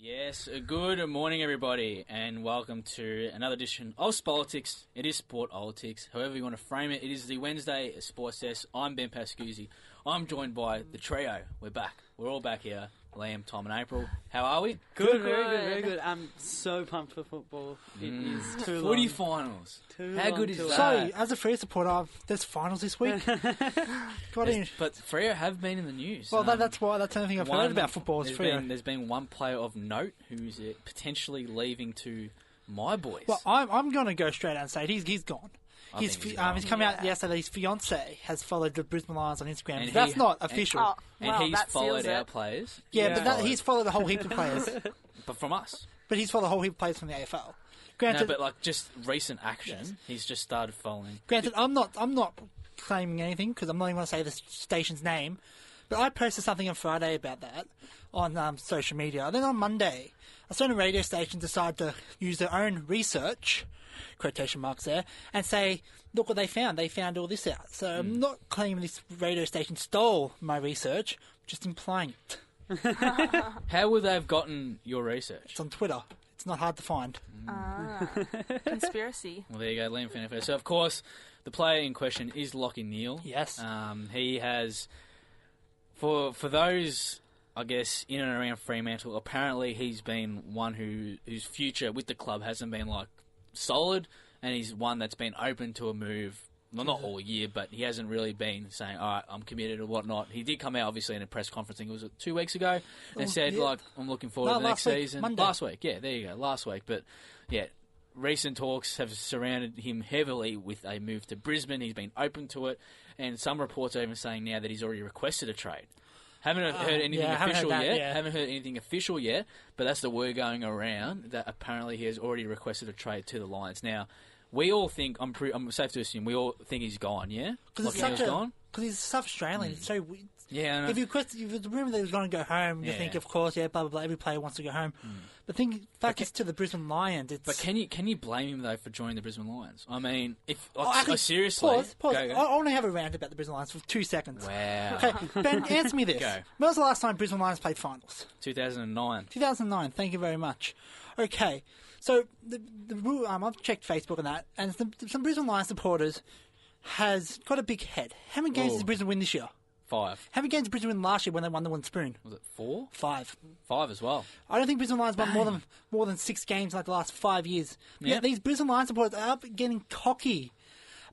Yes, good morning everybody and welcome to another edition of Spolitics. It is Sportolitics, however you want to frame it. It is the Wednesday Sports Desk. I'm Ben Pascuzzi. I'm joined by the trio. We're back. We're all back here. Liam, Tom and April. How are we? Good, very good. I'm so pumped for football. It is too Footy long. Finals. Too How long good is to that? wait. Sorry, as a Freo supporter, there's finals this week. Got in. But Freo have been in the news. Well, that's the only thing I've heard about football is Freo. There's been one player of note who's potentially leaving to my boys. Well, I'm going to go straight out and say it. He's gone. He's come out yesterday. His fiance has followed the Brisbane Lions on Instagram. And that's not official. And he's followed our players. Yeah, but he's followed a whole heap of players. But from us. But he's followed a whole heap of players from the AFL. No, but like just recent action, he's just started following. Granted, I'm not claiming anything because I'm not even going to say the station's name. But I posted something on Friday about that on social media. Then on Monday, a certain radio station decided to use their own research, quotation marks there, and say, look what they found. They found all this out. So I'm not claiming this radio station stole my research, just implying it. How would they have gotten your research? It's on Twitter. It's not hard to find. Conspiracy. Well, there you go, Liam Fennifer. So, of course, the player in question is Lachie Neal. Yes. He has, for those, I guess, in and around Fremantle, apparently he's been one whose future with the club hasn't been, solid, and he's one that's been open to a move. Well, not all year, but he hasn't really been saying, all right, I'm committed or whatnot. He did come out, obviously, in a press conference, I think it was 2 weeks ago, and said, I'm looking forward to the next season. Monday. Last week, yeah, there you go, last week. But, yeah, recent talks have surrounded him heavily with a move to Brisbane. He's been open to it, and some reports are even saying now that he's already requested a trade. Haven't heard anything official yet. Haven't heard anything official yet, but that's the word going around that apparently he has already requested a trade to the Lions. Now, we all think, I'm safe to assume, we all think he's gone, yeah? Because he's South Australian. It's so weird. Yeah, I know. If it's a rumour that he was going to go home, you think, of course, blah, blah, blah, every player wants to go home. But the fact is to the Brisbane Lions, it's... But can you blame him, though, for joining the Brisbane Lions? I mean, seriously... Pause. Go. I only have a rant about the Brisbane Lions for 2 seconds. Wow. Okay, Ben, answer me this. Go. When was the last time Brisbane Lions played finals? 2009. 2009, thank you very much. Okay, so I've checked Facebook and that, and some Brisbane Lions supporters has got a big head. How many games did Brisbane win this year? 5. How many games did Brisbane win last year when they won the one spoon? Was it 4? 5. 5 as well. I don't think Brisbane Lions won more than 6 games like the last 5 years. Yeah, these Brisbane Lions supporters are getting cocky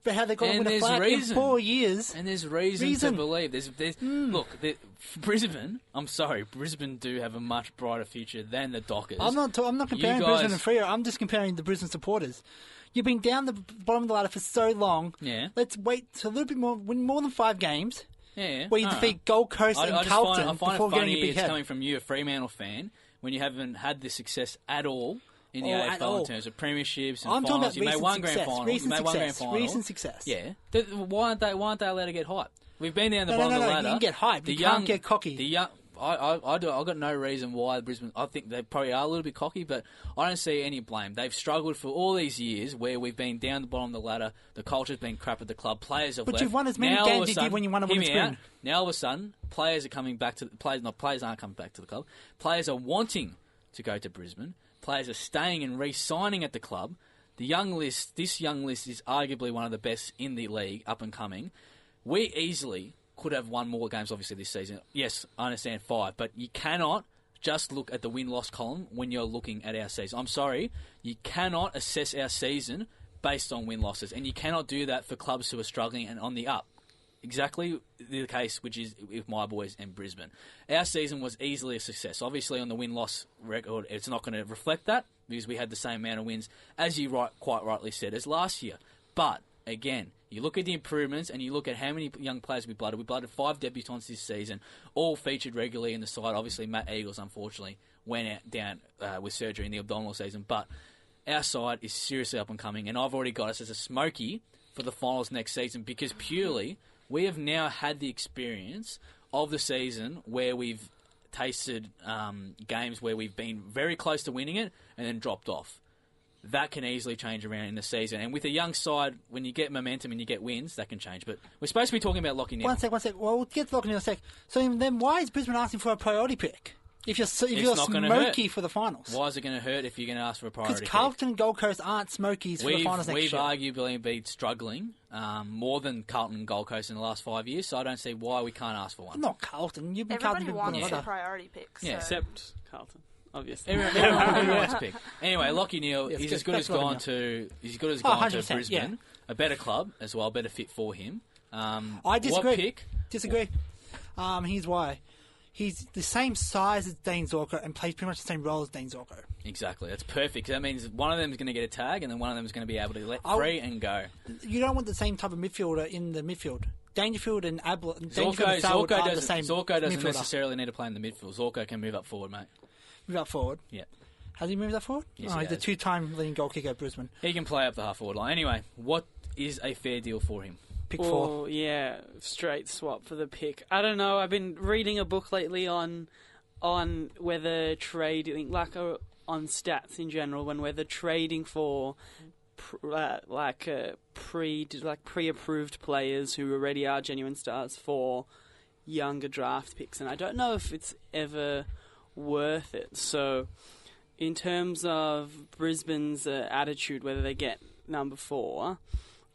about how they've got to win a flag in 4 years. And there's reason to believe. Look, Brisbane, I'm sorry, Brisbane do have a much brighter future than the Dockers. I'm not comparing Brisbane and Freo. I'm just comparing the Brisbane supporters. You've been down the bottom of the ladder for so long. Yeah. Let's wait a little bit more, win more than 5 games. Yeah. Where you defeat Gold Coast and Carlton I find before it getting funny a big it's head. coming from you, a Fremantle fan, when you haven't had the success at all in the AFL in terms of premierships and I'm finals. talking about You made one grand final. Recent success. Yeah. Why aren't they allowed to get hyped? We've been down the bottom of the ladder. You can get hyped. You can't get cocky. I've got no reason why Brisbane... I think they probably are a little bit cocky, but I don't see any blame. They've struggled for all these years where we've been down the bottom of the ladder, the culture's been crap at the club, players have left. But you've won as many games as you did when you won a women's spoon. Now all of a sudden, players are coming back to... Players aren't coming back to the club. Players are wanting to go to Brisbane. Players are staying and re-signing at the club. This young list is arguably one of the best in the league, up and coming. We easily... could have won more games, obviously, this season. Yes, I understand 5, but you cannot just look at the win-loss column when you're looking at our season. I'm sorry, you cannot assess our season based on win-losses, and you cannot do that for clubs who are struggling and on the up. Exactly the case, which is with my boys and Brisbane. Our season was easily a success. Obviously, on the win-loss record, it's not going to reflect that because we had the same amount of wins, as you quite rightly said, as last year. But, again... You look at the improvements and you look at how many young players we blooded. We blooded 5 debutants this season, all featured regularly in the side. Obviously, Matt Eagles, unfortunately, went down with surgery in the abdominal season. But our side is seriously up and coming, and I've already got us as a smoky for the finals next season because purely we have now had the experience of the season where we've tasted games where we've been very close to winning it and then dropped off. That can easily change around in the season. And with a young side, when you get momentum and you get wins, that can change. But we're supposed to be talking about Lachie Neal. One sec. Well, we'll get to Lachie Neal in a sec. So then why is Brisbane asking for a priority pick? If you're not gonna hurt. smoky for the finals. Why is it going to hurt if you're going to ask for a priority Because pick? Carlton and Gold Coast aren't smokies for the finals next We've year. arguably been struggling more than Carlton and Gold Coast in the last 5 years, so I don't see why we can't ask for one. Not Carlton. You've been Everybody Carlton. wants a priority pick. So. Yeah. Except Carlton, obviously. Everyone wants to pick. Anyway, Lachie Neal, Yes, he's good. as good as That's gone Lachie to. He's as good as Oh, gone to 100%, Brisbane. yeah. A better club as well, better fit for him. I disagree. What pick? Disagree. Here's why. He's the same size as Dane Zorko and plays pretty much the same role as Dane Zorko. Exactly. That's perfect. That means one of them is going to get a tag, and then one of them is going to be able to let free and go. You don't want the same type of midfielder in the midfield. Dangerfield and Ablett and Zorko doesn't midfielder. necessarily need to play in the midfield. Zorko can move up forward, mate. Move up forward. Yeah. Has he moved up forward? Yes, oh, he he's a has. two-time leading goal kicker at Brisbane. He can play up the half-forward line. Anyway, what is a fair deal for him? Pick 4. Oh, yeah, straight swap for the pick. I don't know. I've been reading a book lately on whether trading, on stats in general, when whether trading for pre-approved players who already are genuine stars for younger draft picks, and I don't know if it's ever worth it. So, in terms of Brisbane's attitude, whether they get number 4.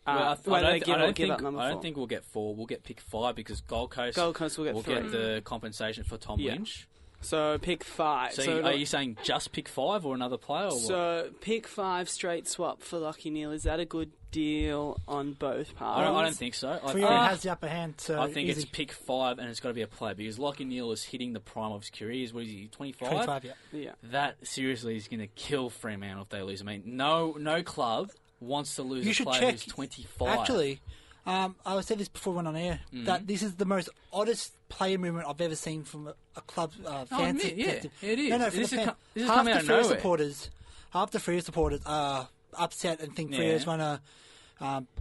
I whether don't give up number 4. think we'll get 4. We'll get pick 5 because Gold Coast will get 3. get the compensation for Tom Lynch. So pick 5. So are you saying just pick 5 or another player? Or so pick 5 straight swap for Lachie Neal. Is that a good deal on both parties? I don't think so. Freo has the upper hand. So I think easy. it's pick 5 and it's got to be a player because Lachie Neal is hitting the prime of his career. What is he, 25? 25, yeah. Yeah. That seriously is going to kill Fremantle if they lose. I mean, no club wants to lose You a should player check. who's 25. Actually, I said this before we went on air, that this is the most oddest player movement I've ever seen from a club fan. It is. No, for This the is fan. this is Half coming the out of Freo nowhere. half the Freo supporters are upset and think Freo's going to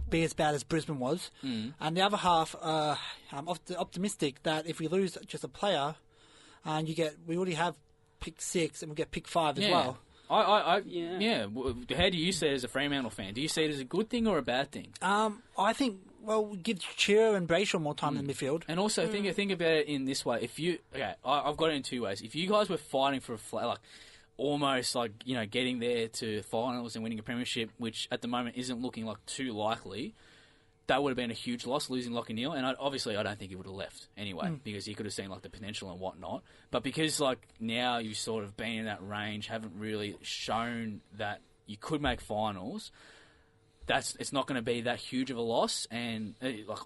be as bad as Brisbane was, and the other half are optimistic that if we lose just a player, we already have pick 6 and we get pick 5 as well. Yeah. How do you see it as a Fremantle fan? Do you see it as a good thing or a bad thing? I think, we give Chiro and Brayshaw more time in the midfield. And also think about it in this way. I've got it in 2 ways. If you guys were fighting for almost getting there to finals and winning a premiership, which at the moment isn't looking like too likely, that would have been a huge loss, losing Lachie Neal. And obviously I don't think he would have left anyway, because he could have seen the potential and whatnot. But because now you've sort of been in that range, haven't really shown that you could make finals, it's not going to be that huge of a loss, and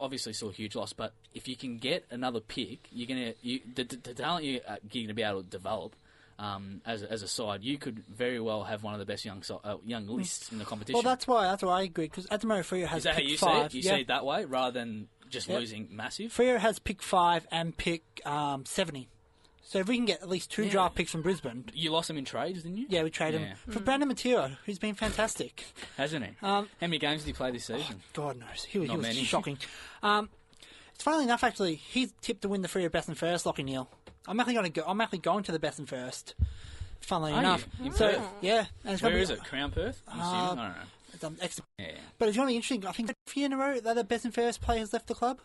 obviously still a huge loss. But if you can get another pick, the talent you're going to be able to develop as a side, you could very well have one of the best young lists in the competition. Well, that's why I agree, because at the moment Freo has Is that how pick you 5. see it? You see it that way rather than just losing massive? Freo has pick 5 and pick 70. So if we can get at least 2 draft picks from Brisbane... You lost him in trades, didn't you? Yeah, we traded him for Brandon Matera, who's been fantastic. Hasn't he? How many games did he play this season? God knows. He was many. shocking. It's funnily enough, actually, he's tipped to win the Freo Best and First, Lachie Neal. I'm actually going to the Best and First, funnily enough. You? In So, Perth? yeah. And it's Where gonna is be- it? Crown Perth? I'm assuming? I don't know. It's, Exeter. Yeah. But it's going to be interesting. I think 3 in a row that the Best and First players left the club.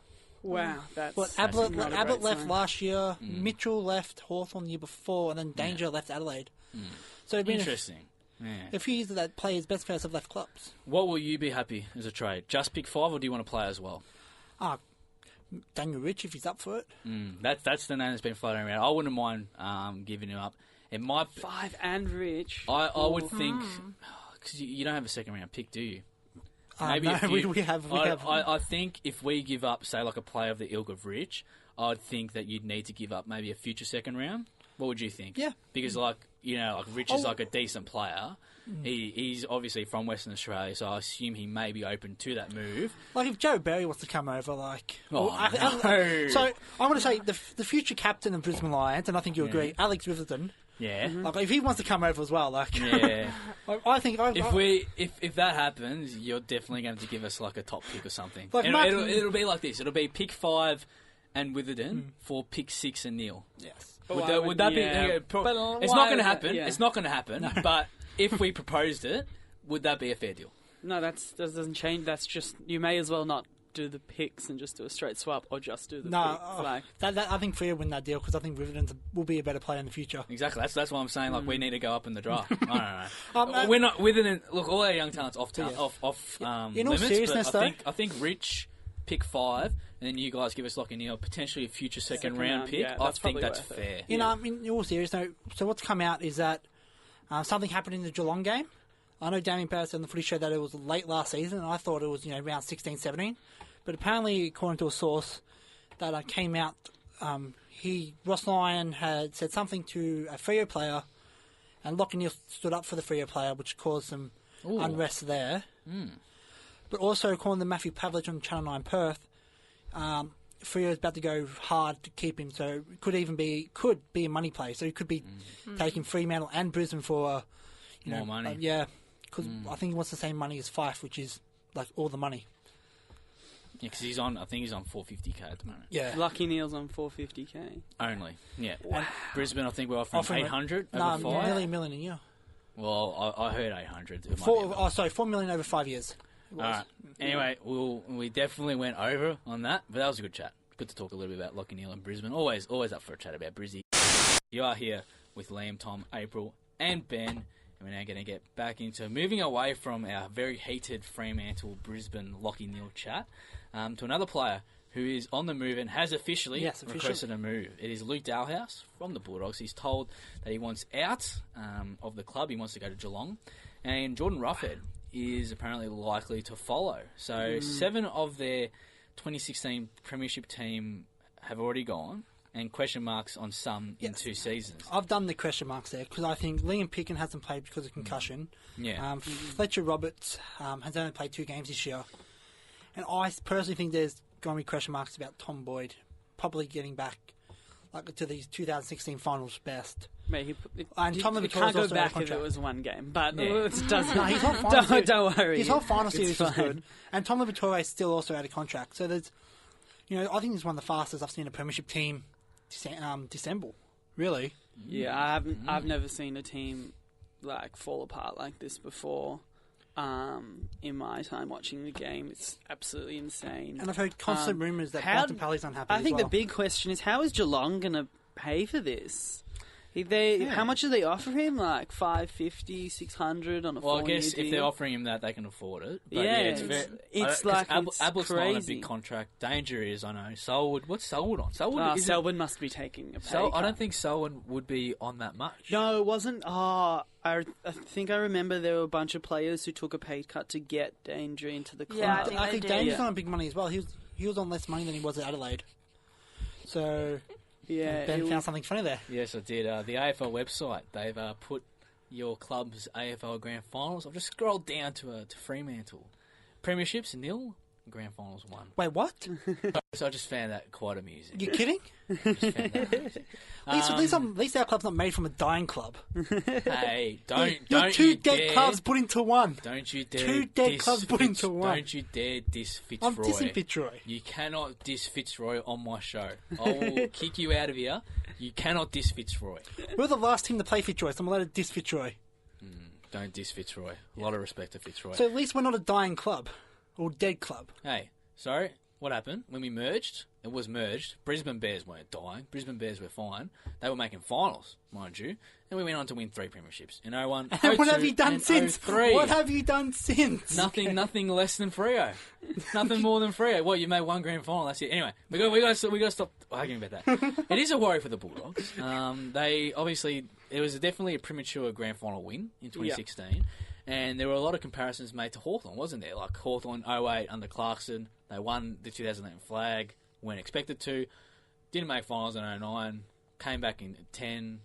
Wow, that's Ablett not a Ablett great left sign. last year, Mitchell left Hawthorn the year before, and then Danger left Adelaide. So it'd be Interesting. Yeah. a few years that players best players have left clubs. What will you be happy as a trade? Just pick 5, or do you want to play as well? Daniel Rich, if he's up for it. That's the name that's been floating around. I wouldn't mind giving him up. It might. 5 and Rich. I would think because you don't have a second round pick, do you? Maybe no, we have. I think if we give up, say, a player of the ilk of Rich, I'd think that you'd need to give up maybe a future second round. What would you think? Yeah. Because, Rich is a decent player. He's obviously from Western Australia, so I assume he may be open to that move. If Joe Barry wants to come over, no. So I want to say the future captain of Brisbane Lions, and I think you agree, Alex Riverton. Yeah. If he wants to come over as well, yeah. I think if that happens, you're definitely going to give us a top pick or something. It'll be like this. It'll be pick 5 and Witherden for pick 6 and Neal. Yes. Would that be? It's not going to happen. Yeah. It's not going to happen. No. But if we proposed it, would that be a fair deal? No, that doesn't change. That's just, you may as well not do the picks and just do a straight swap, or just do the No, picks? I think Freo win that deal because I think Riverton will be a better player in the future. Exactly. That's why I'm saying we need to go up in the draft. I don't know. Um, We're not within it. Look, all our young talents off Yeah. In all limits. seriousness, but though, I think Rich pick 5, and then you guys give us Lachie Neal potentially a future second round pick. yeah, I that's think probably that's worth it. fair. in all seriousness, so what's come out is that something happened in the Geelong game. I know Damien Paris on the footy showed that it was late last season, and I thought it was around 16, 17. But apparently, according to a source that came out, Ross Lyon had said something to a Freo player, and Lachie Neal stood up for the Freo player, which caused some unrest there. But also, according to Matthew Pavlich on Channel 9 Perth, Freo is about to go hard to keep him, so it could be a money play. So he could be taking Fremantle and Brisbane for More money. Yeah, because I think he wants the same money as Fife, which is like all the money. Yeah, because I think he's on 450k at the moment. Yeah, Lachie Neal's on 450k. Only. Yeah. Wow. Brisbane, I think we're offering 800 over 5. nearly $1 million a year. Well, I heard 800. It might be $4 million over 5 years. All right. Anyway, we definitely went over on that, but that was a good chat. Good to talk a little bit about Lachie Neal and Brisbane. Always up for a chat about Brizzy. You are here with Liam, Tom, April, and Ben, and we're now going to get back into moving away from our very heated Fremantle, Brisbane, Lachie Neal chat to another player who is on the move and has officially requested a move. It is Luke Dalhouse from the Bulldogs. He's told that he wants out of the club. He wants to go to Geelong. And Jordan Roughhead is apparently likely to follow. So 7 of their 2016 Premiership team have already gone, and question marks on some in 2 seasons. I've done the question marks there because I think Liam Picken hasn't played because of concussion. Yeah. Fletcher Roberts has only played 2 games this year. And I personally think there's going to be question marks about Tom Boyd probably getting back to these 2016 finals best. Mate, And Tom you Lavatore can't is go also out of back if contract. it was 1 game, but Yeah. it doesn't. No, his whole final series, don't worry. his whole final It's series was fine. good. And Tom Lavatore is still also out of contract. So there's, I think he's one of the fastest I've seen a premiership team disassemble. Really. Yeah, I've never seen a team fall apart like this before. In my time watching the game, it's absolutely insane. And I've heard constant rumours that how- Bontempelli's unhappy I think as well. the big question is, how is Geelong going to pay for this? How much do they offer him? Like $550, $600 on a 4-year Well, I guess deal? if they're offering him that, they can afford it. But Yeah, it's it's Abbott's not on a crazy. big contract. Danger is, I know. Selwood, what's Selwood on? Selwood Selwyn must be taking a pay I cut. don't think Selwood would be on that much. No, it wasn't. I think I remember there were a bunch of players who took a pay cut to get Danger into the club. Yeah, I think I think they Danger's did. on big money as well. He was on less money than he was at Adelaide. So Yeah, Ben it found was- something funny there. Yes, I did. The AFL website, they've put your club's AFL Grand Finals. I've just scrolled down to Fremantle. Premierships, 0. Grand Finals, 1. Wait, what? So I just found that quite amusing. You kidding? Just found that amusing. At least our club's not made from a dying club. Hey, You're don't 2 you dead dare, clubs put into one. Don't you dare 2 dead diss clubs put into one. Don't you dare diss Fitzroy. I'm dissing Fitzroy. You cannot diss Fitzroy on my show. I will kick you out of here. You cannot diss Fitzroy. We're the last team to play Fitzroy, so I'm allowed to diss Fitzroy. Don't diss Fitzroy. A lot of respect to Fitzroy. So at least we're not a dying club. Or dead club. Hey, sorry, what happened? When we merged, it was merged. Brisbane Bears weren't dying. Brisbane Bears were fine. They were making finals, mind you. And we went on to win 3 premierships. In 01, And what 02, have you done and since? 03. What have you done since? Nothing less than Freo. Nothing more than Freo. What, you made 1 grand final, that's it. Anyway, we got to stop arguing about that. It is a worry for the Bulldogs. They, obviously, it was definitely a premature grand final win in 2016. And there were a lot of comparisons made to Hawthorn, wasn't there? Like Hawthorn 08 under Clarkson. They won the 2008 flag, weren't expected to. Didn't make finals in 09. Came back in 10,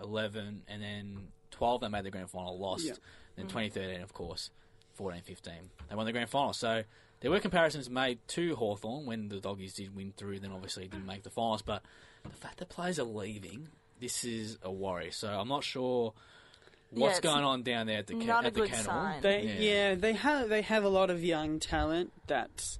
11, and then 12 they made the grand final, lost. Yeah. Then 2013, of course, 14, 15. They won the grand final. So there were comparisons made to Hawthorn when the Doggies did win through, then obviously didn't make the finals. But the fact that players are leaving, this is a worry. So I'm not sure what's it's going on down there at the not a at the good kennel. sign. They have a lot of young talent that's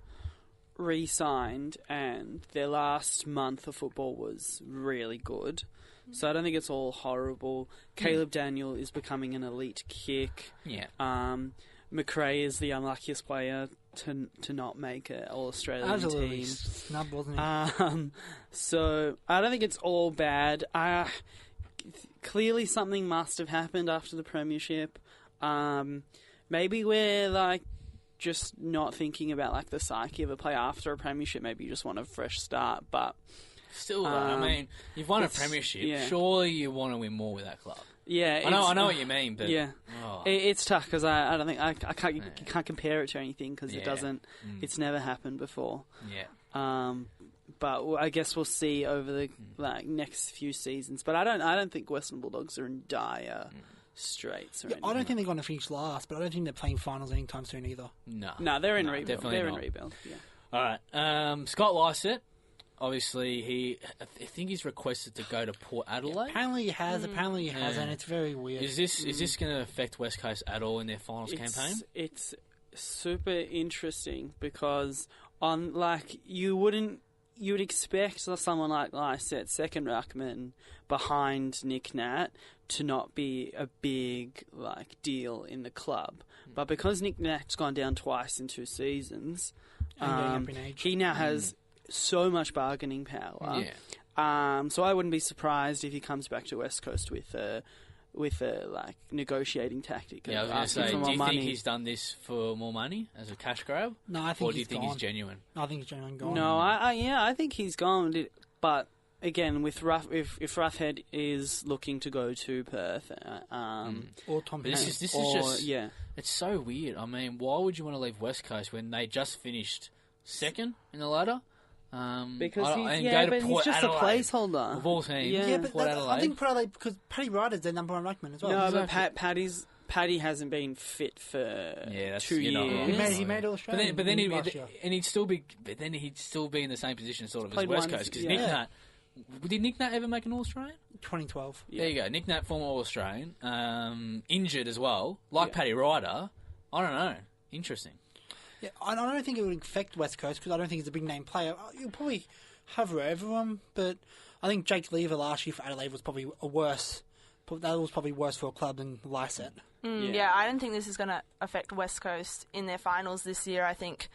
re-signed, and their last month of football was really good. So I don't think it's all horrible. Caleb Daniel is becoming an elite kick. Yeah. McRae is the unluckiest player to not make an All-Australian Absolutely team. snub, wasn't he? So I don't think it's all bad. Clearly something must have happened after the premiership. Maybe we're like just not thinking about like the psyche of a player after a premiership. Maybe you just want a fresh start, but Still, I mean, you've won a premiership. yeah. Surely you want to win more with that club. yeah, I know what you mean, but yeah, oh. it's tough because I don't think I can't you can't compare it to anything because Yeah. it doesn't. It's never happened before. Yeah. But I guess we'll see over the next few seasons. But I don't think Western Bulldogs are in dire straits. Or Yeah, I don't think they're going to finish last, but I don't think they're playing finals anytime soon either. No, they're in rebuild. definitely They're not. in rebuild. Yeah. All right. Scott Lycett, obviously, I think he's requested to go to Port Adelaide. Apparently he has, apparently he hasn't. It's very weird. Is this going to affect West Coast at all in their finals campaign? It's super interesting because you'd expect someone like Lycett, second ruckman behind Nick Nat, to not be a big deal in the club, but because Nick Nat's gone down twice in 2 seasons, And going up in age. he now has so much bargaining power. Yeah. So I wouldn't be surprised if he comes back to West Coast with a negotiating tactic. Yeah, I was going to asking say, for do more you money. think he's done this for more money as a cash grab? No, I think Or do you he's think gone. he's genuine? I think he's genuine gone. No, I think he's gone. But again, if Roughhead is looking to go to Perth, Or Tom But this Hanks. is just yeah, it's so weird. I mean, why would you want to leave West Coast when they just finished second in the ladder? because and he's go to but he's Port just Adelaide. a placeholder. Of all teams, Yeah, but Port I Adelaide. think Port Adelaide, because Paddy Ryder's their number one ruckman as well. No, Exactly. but Paddy hasn't been fit for that's- 2 you're not years. wrong. He made Australian. But then last year. he'd still be in the same position sort of as Played West once, Coast because yeah. Nick Nat. Did Nick Nat ever make an All-Australian? 2012. There you go. Nick Nat, former All-Australian, injured as well, like Yeah. Paddy Ryder. I don't know. Interesting. Yeah, I don't think it would affect West Coast because I don't think he's a big name player. You'll probably hover over him, but I think Jake Lever last year for Adelaide was probably worse. That was probably worse for a club than Lycett. Yeah, I don't think this is going to affect West Coast in their finals this year. I think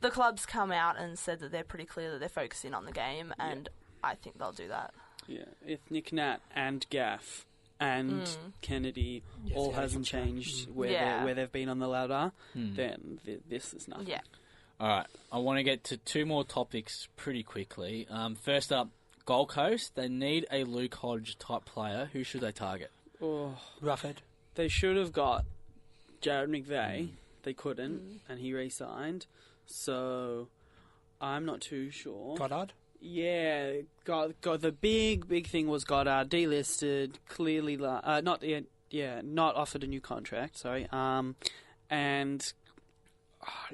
the club's come out and said that they're pretty clear that they're focusing on the game, and I think they'll do that. Yeah, if Nick Nat and Gaff and Kennedy all hasn't changed where they've been on the ladder, then this is nothing. Yeah. All right. I want to get to 2 more topics pretty quickly. First up, Gold Coast. They need a Luke Hodge type player. Who should they target? Oh, Roughhead. they should have got Jared McVeigh. They couldn't, and he re-signed. So I'm not too sure. Goddard. Yeah, got the big thing was Goddard delisted, clearly not offered a new contract. Sorry, and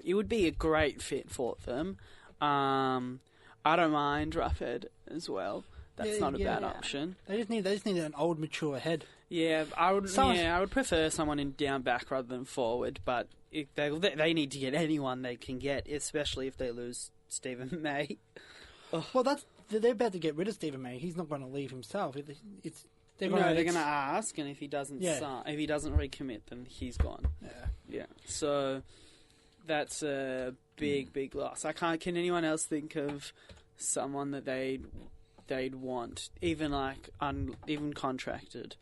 it would be a great fit for them. I don't mind Roughhead as well. That's not a bad option. They just need an old, mature head. Yeah, I would prefer someone in down back rather than forward. But if they need to get anyone they can get, especially if they lose Stephen May. Well, they're about to get rid of Stephen May. He's not going to leave himself. They're going to ask, and if he doesn't if he doesn't recommit, then he's gone. Yeah. So that's a big loss. Can anyone else think of someone that they'd want, even even contracted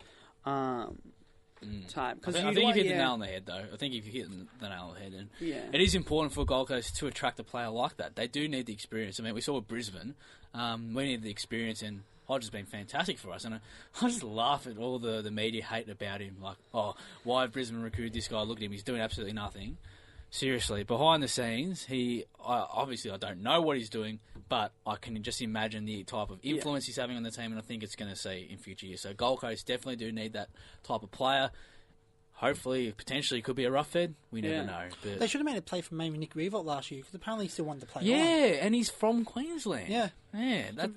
type? I think you've hit the nail on the head, though. I think you've hit the nail on the head. And it is important for Gold Coast to attract a player like that. They do need the experience. I mean, we saw with Brisbane. We need the experience, and Hodge has been fantastic for us. And I just laugh at all the media hate about him. Like, oh, why have Brisbane recruited this guy? Look at him. He's doing absolutely nothing. Seriously, behind the scenes, obviously I don't know what he's doing, but I can just imagine the type of influence he's having on the team, and I think it's going to see in future years. So Gold Coast definitely do need that type of player. Hopefully, potentially, could be a Roughhead. We never know. But They should have made a play for maybe Nick Revolt last year because apparently he still wanted to play. and he's from Queensland. Yeah.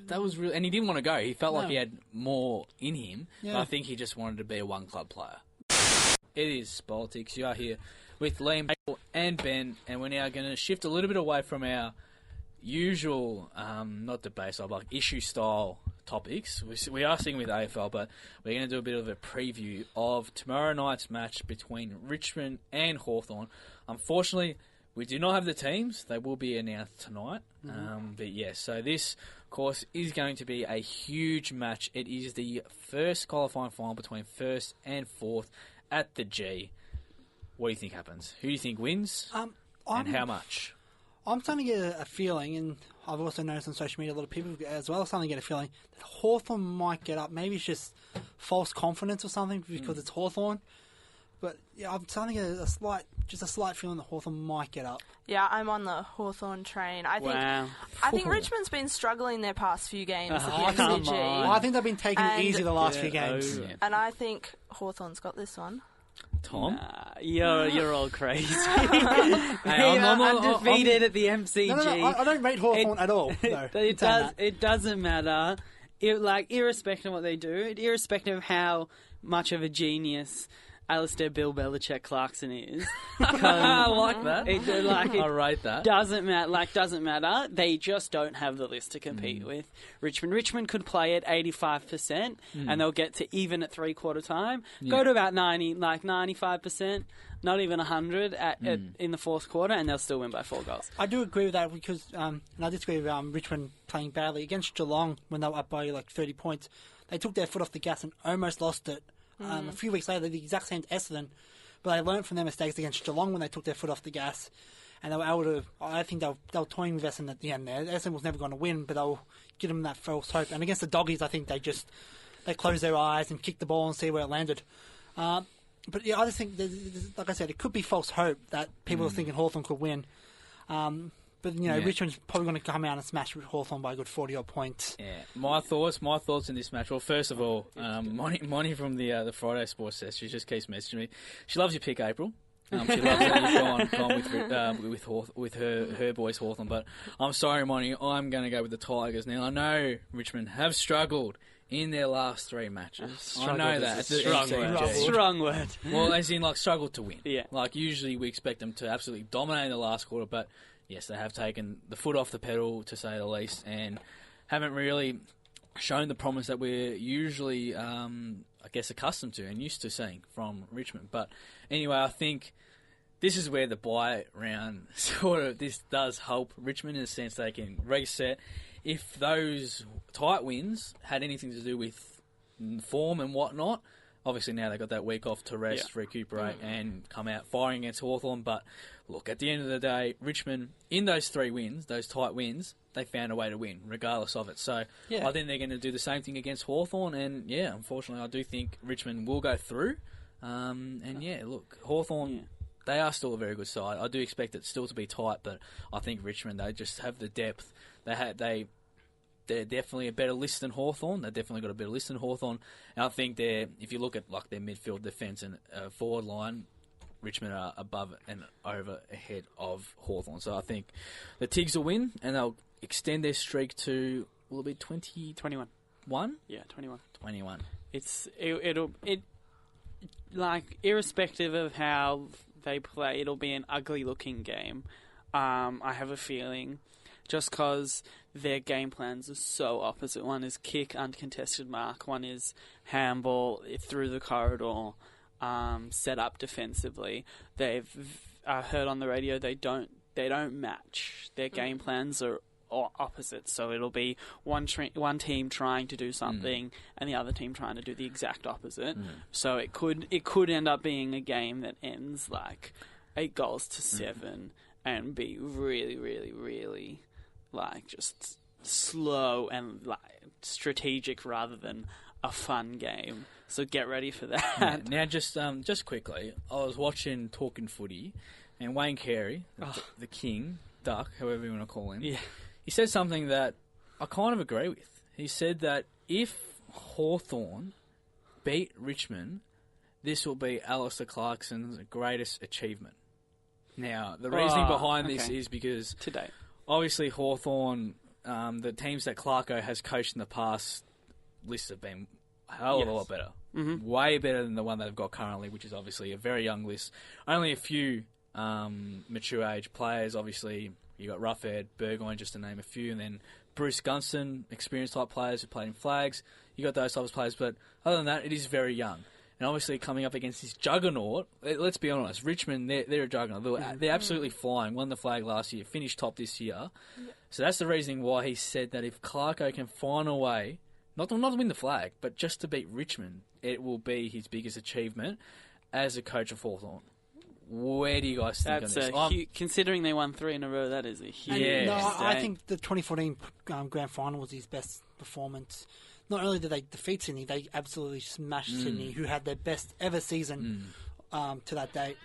That was real, and he didn't want to go. He felt like he had more in him. Yeah. But I think he just wanted to be a one club player. It is Spolitics. You are here with Liam and Ben, and we're now going to shift a little bit away from our usual, not debate style, but issue style topics. We are sticking with AFL, but we're going to do a bit of a preview of tomorrow night's match between Richmond and Hawthorn. Unfortunately, We do not have the teams. They will be announced tonight. But yes, so this, of course, is going to be a huge match. It is the first qualifying final between first and fourth at the G. What do you think happens? Who do you think wins? And how much? I'm starting to get a feeling, and I've also noticed on social media a lot of people as well starting to get a feeling that Hawthorn might get up. Maybe it's just false confidence or something because it's Hawthorn. But yeah, I'm starting to get a slight feeling that Hawthorn might get up. Yeah, I'm on the Hawthorn train. I think Richmond's been struggling their past few games against the G. I think they've been taking it easy the last few games. And I think Hawthorn's got this one. Tom? You're all crazy. I'm undefeated at the MCG. No, I don't rate Hawthorn at all. No, it doesn't matter. Irrespective of what they do, irrespective of how much of a genius Alistair Bill Belichick Clarkson is. I like that. I rate that. Doesn't matter. They just don't have the list to compete with. Richmond could play at 85%, and they'll get to even at three-quarter time. Go to about 95%, not even 100 in the fourth quarter, and they'll still win by 4 goals. I do agree with that because, and I disagree with Richmond playing badly against Geelong when they were up by 30 points. They took their foot off the gas and almost lost it. A few weeks later, the exact same to Essendon, but they learned from their mistakes against Geelong when they took their foot off the gas, and they were able to. I think they were toying with Essendon at the end there. Essendon was never going to win, but they'll give them that false hope. And against the Doggies, I think they closed their eyes and kicked the ball and see where it landed. But yeah, I just think, like I said, it could be false hope that people are thinking Hawthorn could win. But, Richmond's probably going to come out and smash Hawthorn by a good 40-odd points. Yeah. My thoughts in this match. Well, first of all, Monty from the Friday Sports Desk, she just keeps messaging me. She loves your pick, April. She loves that you've gone with her boys Hawthorn. But I'm sorry, Monty, I'm going to go with the Tigers. Now, I know Richmond have struggled in their last 3 matches. I know that. Strong word. Well, as in, struggled to win. Yeah. Usually we expect them to absolutely dominate in the last quarter, but yes, they have taken the foot off the pedal, to say the least, and haven't really shown the promise that we're usually, accustomed to and used to seeing from Richmond. But anyway, I think this is where the bye round this does help Richmond in the sense they can reset. If those tight wins had anything to do with form and whatnot, obviously now they've got that week off to rest, recuperate, and come out firing against Hawthorn. But look, at the end of the day, Richmond, in those 3 wins, those tight wins, they found a way to win, regardless of it. So I think they're going to do the same thing against Hawthorn. And yeah, unfortunately, I do think Richmond will go through. Look, Hawthorn, they are still a very good side. I do expect it still to be tight, but I think Richmond, they just have the depth. They're definitely a better list than Hawthorn. They've definitely got a better list than Hawthorn. And I think if you look at their midfield, defence and forward line, Richmond are above and ahead of Hawthorn. So I think the Tigs will win and they'll extend their streak to, will it be 21? Yeah, 21. 21. Irrespective of how they play, it'll be an ugly looking game. I have a feeling. Just because their game plans are so opposite. One is kick, uncontested mark. One is handball through the corridor, set up defensively. They've heard on the radio they don't match. Their game plans are opposite. So it'll be one team trying to do something and the other team trying to do the exact opposite. So it could end up being a game that ends 8 goals to 7 and be really, really, really just slow and strategic rather than a fun game. So get ready for that. Yeah. Now, just quickly, I was watching Talking Footy, and Wayne Carey, the King, Duck, however you want to call him, he said something that I kind of agree with. He said that if Hawthorn beat Richmond, this will be Alistair Clarkson's greatest achievement. Now, the reasoning behind this is because today, obviously Hawthorn, the teams that Clarko has coached in the past, lists have been a hell of a lot better. Way better than the one they've got currently, which is obviously a very young list. Only a few mature age players. Obviously, you got Roughhead, Burgoyne, just to name a few, and then Bruce Gunston, experienced type players who played in flags. You got those types of players, but other than that, it is very young. and obviously coming up against this juggernaut. Let's be honest, Richmond, they're a juggernaut. They're absolutely flying. Won the flag last year, finished top this year. So that's the reason why he said that if Clarko can find a way, not to win the flag, but just to beat Richmond, it will be his biggest achievement as a coach of Hawthorn. Where do you guys think That's on this? considering they won 3 in a row, that is a huge Yeah. No, I mistake. think the 2014 grand final was his best performance. Not only did they defeat Sydney, they absolutely smashed Sydney, who had their best ever season to that date.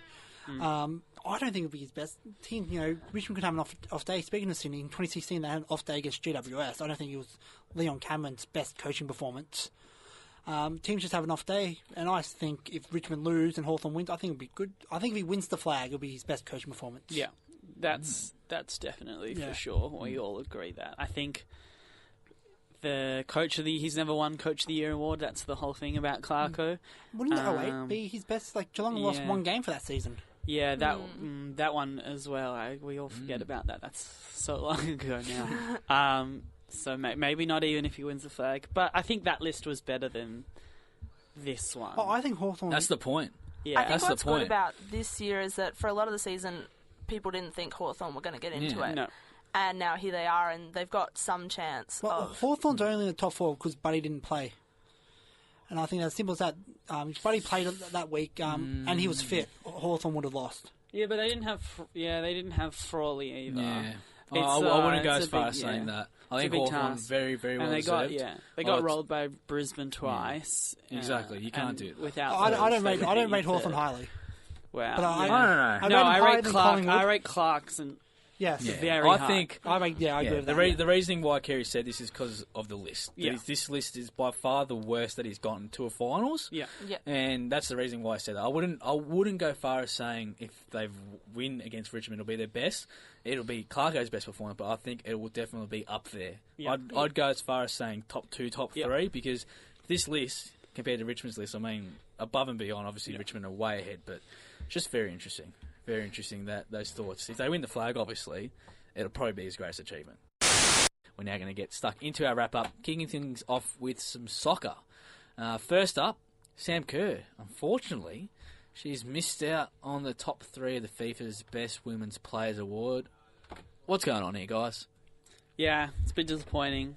I don't think it would be his best team. You know, Richmond could have an off day. Speaking of Sydney, in 2016 they had an off day against GWS. I don't think it was Leon Cameron's best coaching performance. Teams just have an off day, and I think if Richmond lose and Hawthorn wins, I think it'll be good. I think if he wins the flag, it'll be his best coaching performance. Yeah, that's definitely for sure. We all agree that. I think the he's never won Coach of the Year award. That's the whole thing about Clarko. Wouldn't that be his best? Like Geelong lost one game for that season. Yeah, that one as well. We all forget about that. That's so long ago now. So maybe not even if he wins the flag. But I think that list was better than this one. Oh, I think Hawthorn. That's the point. Yeah, I think that's what's the point. good about this year is that for a lot of the season, people didn't think Hawthorn were going to get into it. No. And now here they are, and they've got some chance of... Hawthorn's only in the top 4 because Buddy didn't play. And I think as simple as that, if Buddy played that week and he was fit, Hawthorn would have lost. Yeah, but they didn't have Frawley either. Yeah. It's, I wouldn't go it's as far big, as saying that. I It's think a big Hawthorn task. very, very well And deserved. they got rolled by Brisbane twice. Exactly, you can't do that. Without I don't those, rate Hawthorn highly. Wow. But I don't know. I rate Clark. I rate Clarkson. Yes. Yeah. Very high. I agree with that. The reasoning why Kerry said this is because of the list. Yeah. This list is by far the worst that he's gotten to a finals. Yeah. Yeah. And that's the reason why I said that. I wouldn't go far as saying if they win against Richmond it'll be their best. It'll be Clarko's best performance, but I think it will definitely be up there. Yeah. I'd go as far as saying top 2, top 3, because this list compared to Richmond's list, I mean, above and beyond, obviously Richmond are way ahead, but just very interesting. Very interesting that those thoughts. If they win the flag, obviously, it'll probably be his greatest achievement. We're now going to get stuck into our wrap-up, kicking things off with some soccer. First up, Sam Kerr. Unfortunately, she's missed out on the top 3 of the FIFA's Best Women's Players Award. What's going on here, guys? Yeah, it's a bit disappointing.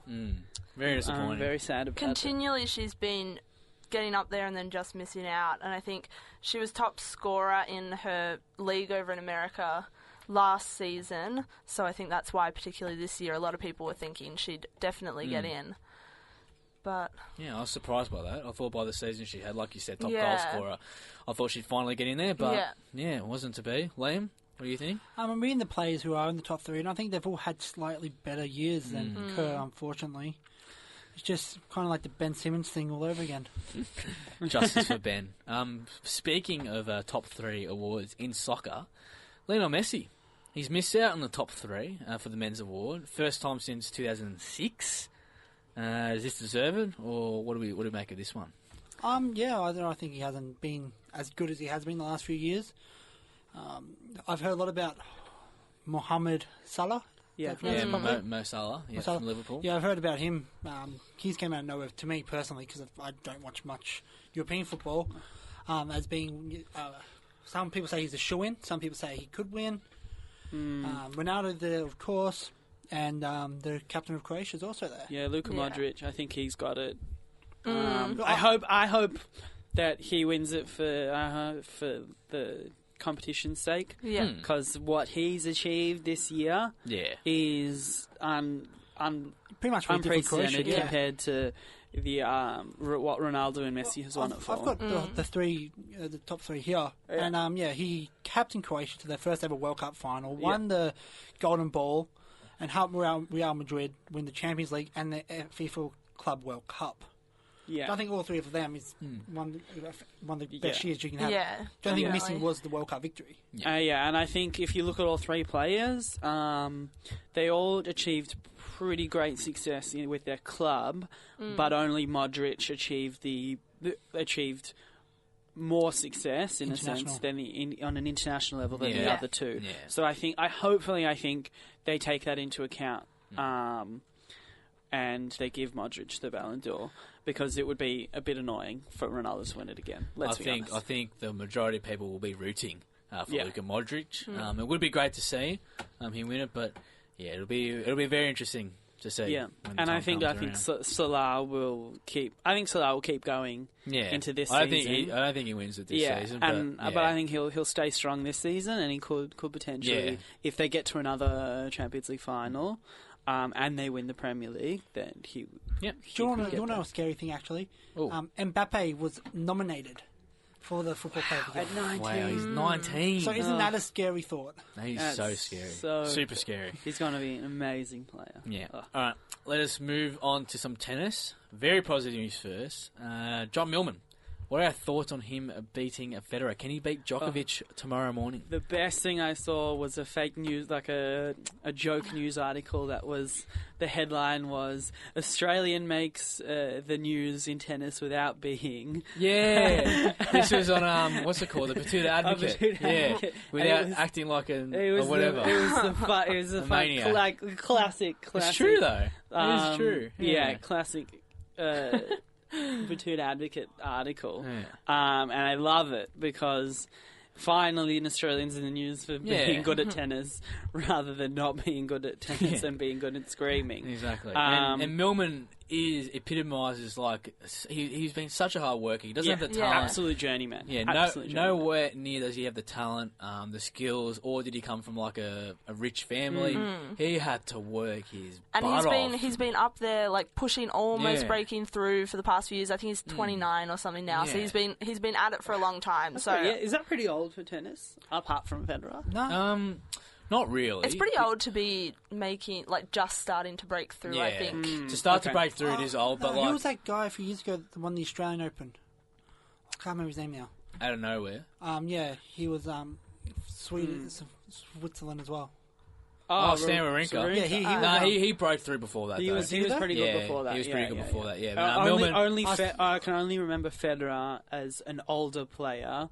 Very disappointing. Very sad about Continually, she's been getting up there and then just missing out. And I think she was top scorer in her league over in America last season. So I think that's why, particularly this year, a lot of people were thinking she'd definitely get in. But yeah, I was surprised by that. I thought by the season she had, like you said, top goal scorer, I thought she'd finally get in there. But yeah, it wasn't to be. Liam, what do you think? I'm reading the players who are in the top 3, and I think they've all had slightly better years than Kerr, unfortunately. It's just kind of like the Ben Simmons thing all over again. Justice for Ben. Speaking of top 3 awards in soccer, Lionel Messi. He's missed out on the top 3 for the men's award. First time since 2006. Is this deserved, or what do we make of this one? Yeah, I think he hasn't been as good as he has been the last few years. I've heard a lot about Mohamed Salah. Yeah, Mo Salah, from Liverpool. Yeah, I've heard about him. He's came out of nowhere to me personally because I don't watch much European football. As being, some people say he's a shoe-in. Some people say he could win. Ronaldo there, of course, and the captain of Croatia is also there. Yeah, Luka Modric. I think he's got it. Mm. I hope that he wins it for the competition's sake. Yeah. Because what he's achieved this year is pretty much unprecedented compared to the what Ronaldo and Messi has won it for. I've got the top 3 here, and he captained Croatia to their first ever World Cup final, won the Golden Ball, and helped Real Madrid win the Champions League and the FIFA Club World Cup. Yeah, I think all 3 of them is one of the best years you can have. Yeah, the only thing missing was the World Cup victory. And I think if you look at all 3 players, they all achieved pretty great success with their club, but only Modric achieved more success in a sense than on an international level than the other 2. Yeah. So I think they take that into account. and they give Modric the Ballon d'Or, because it would be a bit annoying for Ronaldo to win it again. I think the majority of people will be rooting for Yeah. Luka Modric. It would be great to see him win it, but yeah, it'll be very interesting to see. Yeah, when the and I time think comes around. Salah will keep. I think Salah will keep going into this season. I don't think he wins it this season. But I think he'll stay strong this season, and he could potentially, if they get to another Champions League final, and they win the Premier League, then he. Do you want to know a scary thing, actually? Mbappe was nominated for the Football Player of the Year. At 19. Wow, he's 19. So isn't that a scary thought? He's That's so scary. Super scary. He's going to be an amazing player. Yeah. Oh. All right, let us move on to some tennis. Very positive news first. John Millman. What are our thoughts on him beating a Federer? Can he beat Djokovic tomorrow morning? The best thing I saw was a fake news, like a joke news article that was, the headline was, Australian makes the news in tennis without being. Yeah. This was on, what's it called? The Batuta Advocate. Batuta Advocate. Without acting like or whatever. It was the maniac. Classic. It's true, though. It is true. Yeah, classic. Batuta Advocate article, Yeah. And I love it because finally an Australian's in the news for being good at tennis rather than not being good at tennis and being good at screaming. Exactly. And Millman epitomises, like, he's been such a hard worker. He doesn't have the talent. Absolute journeyman. Yeah, nowhere near does he have the talent, the skills, or did he come from like a rich family? He had to work his butt off. He's been up there like pushing, almost breaking through for the past few years. I think he's 29 or something now. So he's been at it for a long time. Is that pretty old for tennis? Apart from Federer? No. Not really. It's pretty old to be just starting to break through, I think. To start to break through, it is old, but who was that guy a few years ago that won the Australian Open? I can't remember his name now. out of nowhere. He was Sweden, Switzerland as well. Stan Wawrinka. Yeah, he broke through before that. He was pretty good before that. He was pretty good before that. Yeah, I can only remember Federer as an older player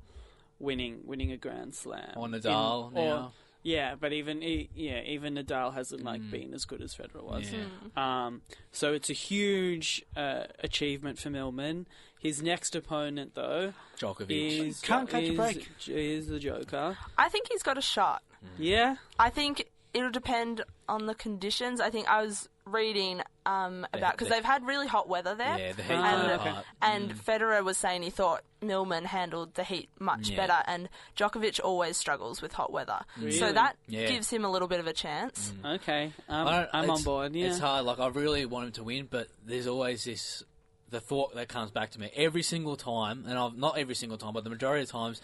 winning a Grand Slam. Or Nadal now. Yeah, but even Nadal hasn't been as good as Federer was. Yeah. So it's a huge achievement for Millman. His next opponent, though, Djokovic, can't catch a break. Is the Joker. I think he's got a shot. Yeah, I think it'll depend on the conditions. I think I was reading about because they've had really hot weather there. Yeah, the heat and Federer was saying he thought Millman handled the heat much better, and Djokovic always struggles with hot weather. Really? So that gives him a little bit of a chance. Okay, I'm on board. Yeah. It's hard. Like, I really want him to win, but there's always the thought that comes back to me every single time, and not every single time, but the majority of times,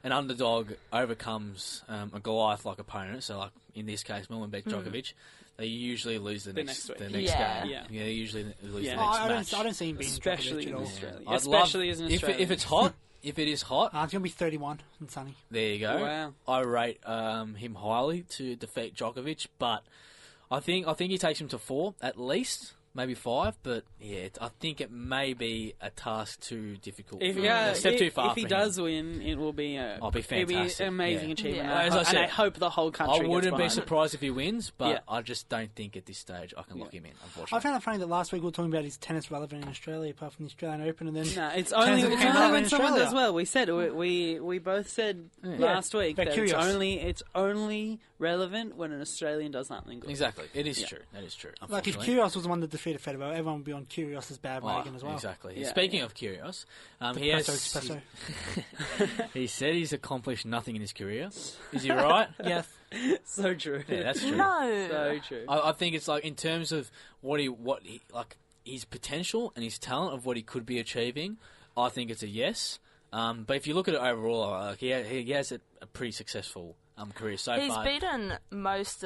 an underdog overcomes a Goliath-like opponent. So, like in this case, Millman beat Djokovic. They usually lose the next game. Yeah, they usually lose the next match. I don't see him beating especially Djokovic in at all. Australia. Especially as an Australian. If it's hot. If it is hot, it's going to be 31 and sunny. There you go. Wow. I rate him highly to defeat Djokovic, but I think he takes him to 4 at least, maybe 5. But I think it may be a task too difficult. A step too far. If he does win, it will be fantastic. It'll be an amazing achievement. Yeah. As I said, and I hope the whole country. I wouldn't be gets surprised if he wins, but I just don't think at this stage I can lock him in. Unfortunately, I found it funny that last week we were talking about is tennis relevant in Australia, apart from the Australian Open, and then it's only when someone does well. We said we both said last week that it's only relevant when an Australian does something good. Exactly, it is true. That is true. Like if Kyrgios was the one that defeated Federer, everyone would be on Kyrgios's bandwagon as well. Exactly. Yeah. Speaking of Kyrgios, he said he's accomplished nothing in his career. Is he right? Yes. So true. Yeah, that's true. No. So true. I think it's like in terms of what he like his potential and his talent of what he could be achieving. I think it's a yes. But if you look at it overall, like he has a pretty successful career so far. He's beaten most,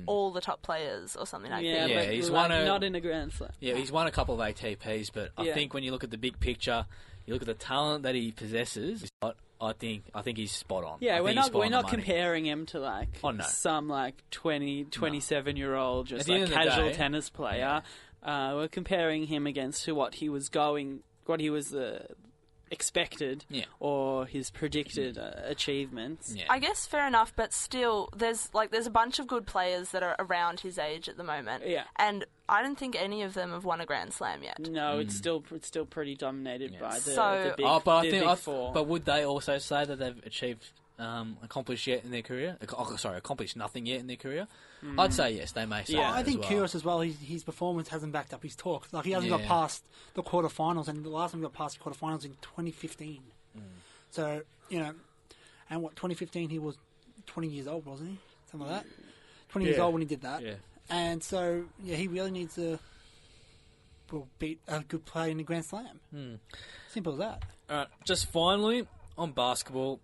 all the top players or something like that. Yeah, he's won not in a Grand Slam. Yeah, he's won a couple of ATPs, but I think when you look at the big picture, you look at the talent that he possesses, I think he's spot on. Yeah, we're not comparing him to some 27-year-old just casual tennis player. We're comparing him against what he was expected or his predicted achievements. Yeah. I guess fair enough, but still, there's a bunch of good players that are around his age at the moment. Yeah. And I don't think any of them have won a Grand Slam yet. No, it's still pretty dominated by the big, big four. But would they also say that they've achieved accomplished nothing yet in their career? I'd say yes, they may say that I think as well. curious as well, his performance hasn't backed up his talk. Like, he hasn't got past the quarterfinals, and the last time he got past the quarterfinals in 2015. So, and 2015 he was 20 years old, wasn't he? Something like that. 20 years old when he did that. Yeah. And so, he really needs to beat a good player in the Grand Slam. Simple as that. All right, just finally, on basketball,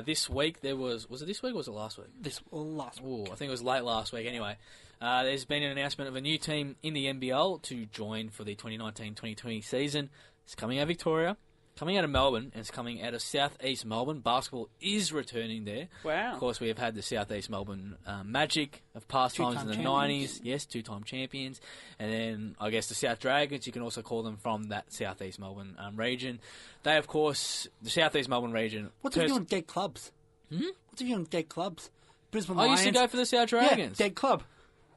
this week there was it this week or was it last week? Last week. I think it was late last week anyway. There's been an announcement of a new team in the NBL to join for the 2019-2020 season. It's coming out of Victoria, coming out of Melbourne, and it's coming out of South-East Melbourne. Basketball is returning there. Wow. Of course, we have had the South-East Melbourne Magic of past times in the 90s. Yes, two-time champions. And then, I guess, the South Dragons, you can also call them from that South-East Melbourne region. They, of course, the South-East Melbourne region... What's if you're on dead clubs? What's if you're on dead clubs? Brisbane I Lions. used to go for the South Dragons. Yeah, dead club.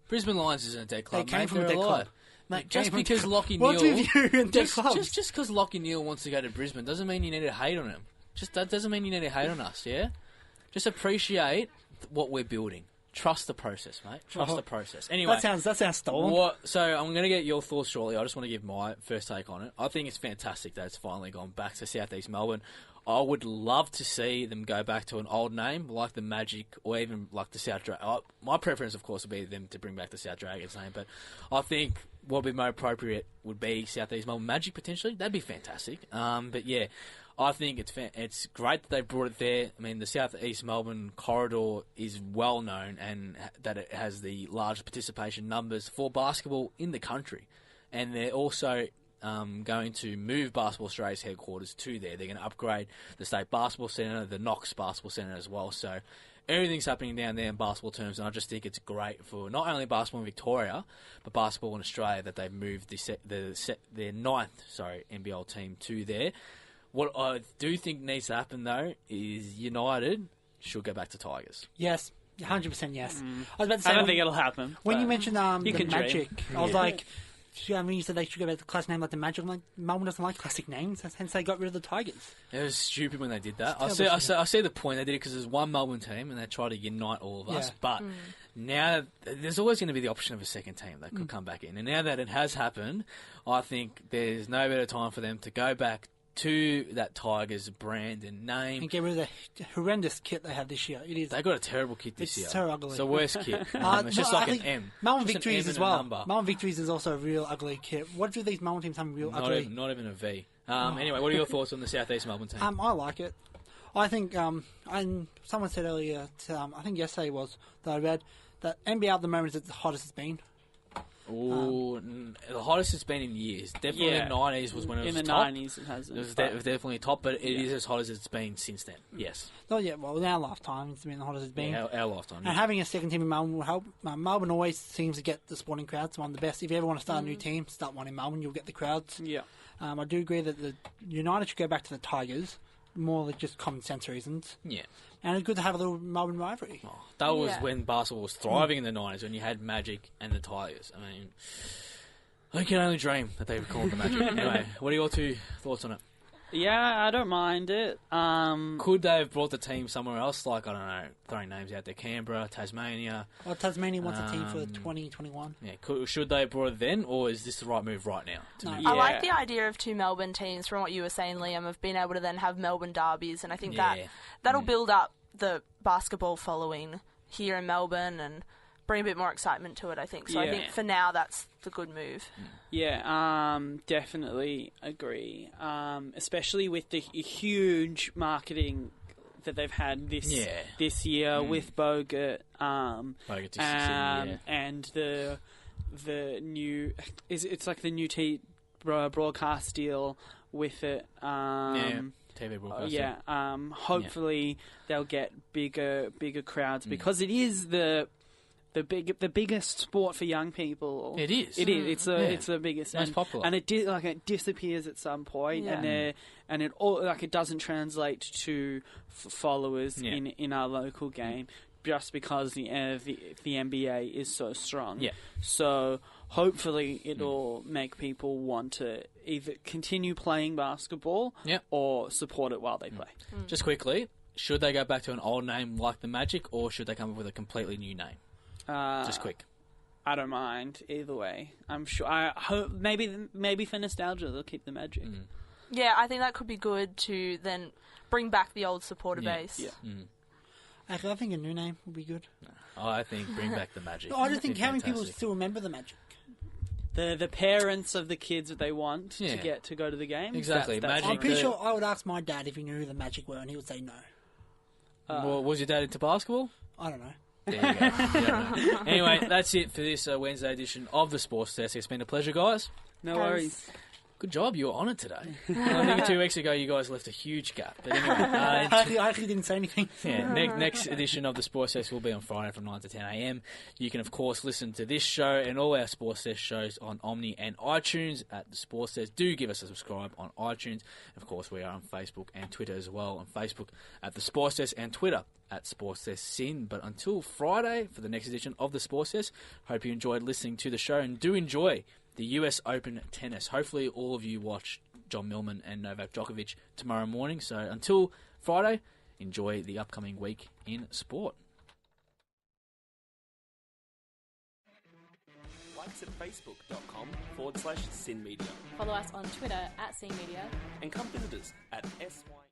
Brisbane Lions isn't a dead club, They came mate. from a They're dead alive. club. Mate, just because Lachie What's Neal... with you and dead clubs? Just because Lachie Neal wants to go to Brisbane doesn't mean you need to hate on him. That doesn't mean you need to hate on us, yeah? Just appreciate what we're building. Trust the process, mate. Trust the process. Anyway... That sounds stolen. So I'm going to get your thoughts shortly. I just want to give my first take on it. I think it's fantastic that it's finally gone back to South-East Melbourne. I would love to see them go back to an old name like the Magic or even like the South Dragons. My preference, of course, would be them to bring back the South Dragons name, but I think what would be more appropriate would be South-East Melbourne Magic potentially. That'd be fantastic. But yeah, I think it's great that they brought it there. I mean, the South-East Melbourne corridor is well known and that it has the largest participation numbers for basketball in the country. And they're also going to move Basketball Australia's headquarters to there. They're going to upgrade the State Basketball Centre, the Knox Basketball Centre as well. So everything's happening down there in basketball terms, and I just think it's great for not only basketball in Victoria, but basketball in Australia that they've moved their ninth NBL team to there. What I do think needs to happen, though, is United should go back to Tigers. Yes. 100% yes. I was about to say, I don't think it'll happen. When you mentioned the Magic, dream. I was like... When you said they should go back to a classic name like the Magic, I'm like, Melbourne doesn't like classic names, hence they got rid of the Tigers. It was stupid when they did that. I terrible see the point. They did it because there's one Melbourne team and they try to unite all of us. But now there's always going to be the option of a second team that could come back in. And now that it has happened, I think there's no better time for them to go back to that Tigers brand and name. And get rid of the horrendous kit they have this year. It is. They got a terrible kit this year. It's so ugly. It's the worst kit. It's just like an M. Melbourne Just an Victories M as and a well. number. Melbourne Victories is also a real ugly kit. What do these Melbourne teams have real ugly? Not even a V. Anyway, what are your thoughts on the South-East Melbourne team? I like it. I think, and someone said earlier, I think yesterday was, that I read, that NBL at the moment is the hottest it's been. The hottest it's been in years. Definitely in the 90s was when it was in the top. 90s it has. It was definitely top, but it is as hot as it's been since then. Yes. Oh yeah, well in our lifetime it's been the hottest it's been. Yeah, our lifetime. And having a second team in Melbourne will help. Melbourne always seems to get the sporting crowds. One of the best. If you ever want to start a new team, start one in Melbourne. You'll get the crowds. Yeah. I do agree that the United should go back to the Tigers, more than just common sense reasons. Yeah. And it's good to have a little Melbourne rivalry. That was when basketball was thriving in the 90s, when you had Magic and the Tigers. I mean, I can only dream that they would call it the Magic. Anyway, what are your two thoughts on it? Yeah, I don't mind it. Could they have brought the team somewhere else? Like, I don't know, throwing names out there, Canberra, Tasmania. Well, Tasmania wants a team for 2021. Yeah, should they have brought it then, or is this the right move right now? No. I like the idea of two Melbourne teams, from what you were saying, Liam, of being able to then have Melbourne derbies, and I think that'll build up the basketball following here in Melbourne and bring a bit more excitement to it, I think. So I think for now that's the good move. Yeah, definitely agree. Especially with the huge marketing that they've had this year with Bogut, and the new it's like the new broadcast deal with it. TV broadcast. Hopefully they'll get bigger crowds because it is the the biggest sport for young people. It is. It is. It's the biggest. Most popular. And it disappears at some point, and it doesn't translate to followers in our local game just because the NBA is so strong. Yeah. So hopefully it'll make people want to either continue playing basketball or support it while they play. Just quickly, should they go back to an old name like the Magic, or should they come up with a completely new name? Just quick. I don't mind either way. I'm sure. I hope maybe for nostalgia they'll keep the Magic. Yeah, I think that could be good to then bring back the old supporter base. Yeah. Actually, I think a new name would be good. I think bring back the Magic. No, I just think It'd be how many people fantastic. still remember the Magic? The parents of the kids that they want to get to go to the game. Exactly. Magic. I'm pretty sure I would ask my dad if he knew who the Magic were, and he would say no. Well, was your dad into basketball? I don't know. There you go. Yeah. Anyway, that's it for this Wednesday edition of the Sports Desk. It's been a pleasure, guys. No worries. Good job, you were on it today. I think 2 weeks ago you guys left a huge gap. But anyway, I actually didn't say anything. next edition of the Sports Desk will be on Friday from 9 to 10 a.m. You can, of course, listen to this show and all our Sports Desk shows on Omni and iTunes at the Sports Desk. Do give us a subscribe on iTunes. Of course, we are on Facebook and Twitter as well. On Facebook at the Sports Desk and Twitter at Sports Desk Sin. But until Friday for the next edition of the Sports Desk, hope you enjoyed listening to the show and do enjoy the US Open tennis. Hopefully all of you watch John Millman and Novak Djokovic tomorrow morning. So until Friday, enjoy the upcoming week in sport. Like us at facebook.com/SynMedia. Follow us on Twitter @SynMedia. And come visit us at SY.